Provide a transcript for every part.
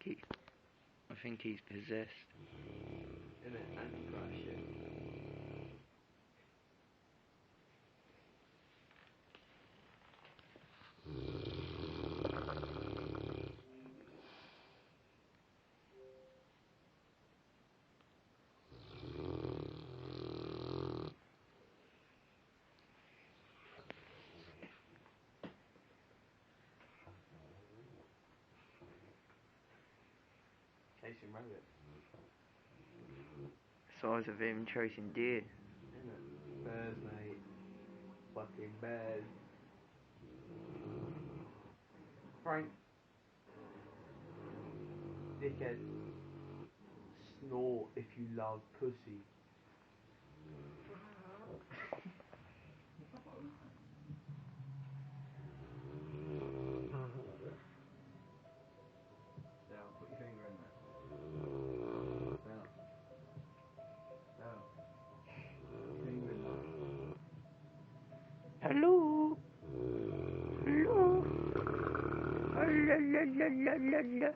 I think he's possessed. In it, anti-crash shit. Chasing rabbit. Size of him chasing deer. Innit? Bears, mate. Fucking bears. Frank. Dickhead. Snore if you love pussy. Down, put your finger in there. Down. Down. Finger in there. Hello. Hello. La la la la la la.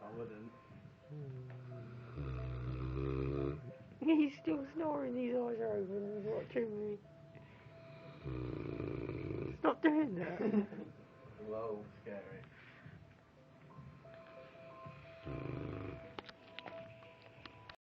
I wouldn't. He's still snoring, his eyes are open, he's watching me. Stop doing that. Whoa, scary.